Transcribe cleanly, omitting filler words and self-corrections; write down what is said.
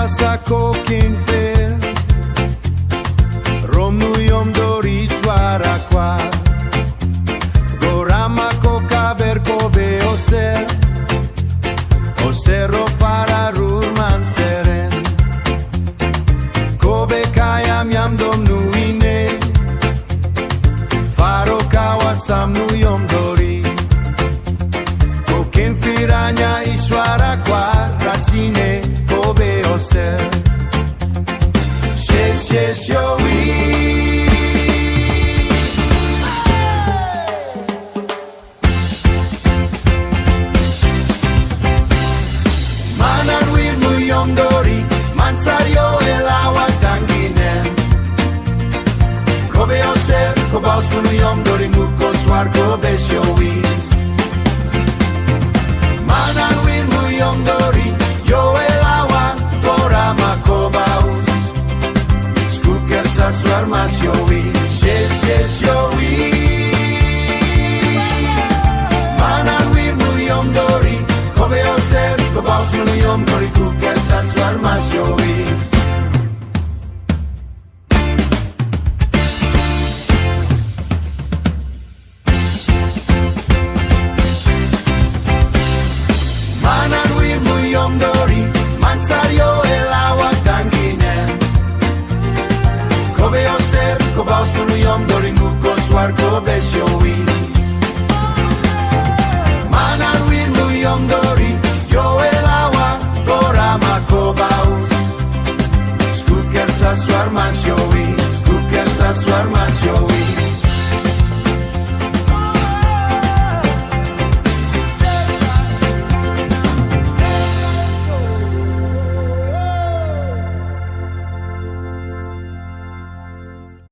Masako kinfer Romnu Yomdori suara kwa Gorama ko kaber kobe Osero fara rurman seren Kobe kayam yam dom nuine Faro kawasam nu Yomdori Kokin firanya iswara kwa rasine Kobe oser Shes yo Mananwir nu Yomdori Mansario elawa tangine Kobe oser Kobaus nu Yomdori Muko swar Kobe showi Mananwir nu Yomdori Yo elawa Gorama Kobaus Skuker sa swar mas yowi Shes yowi Mananwir nu Yomdori Kobe oser Kobaus nu Yomdori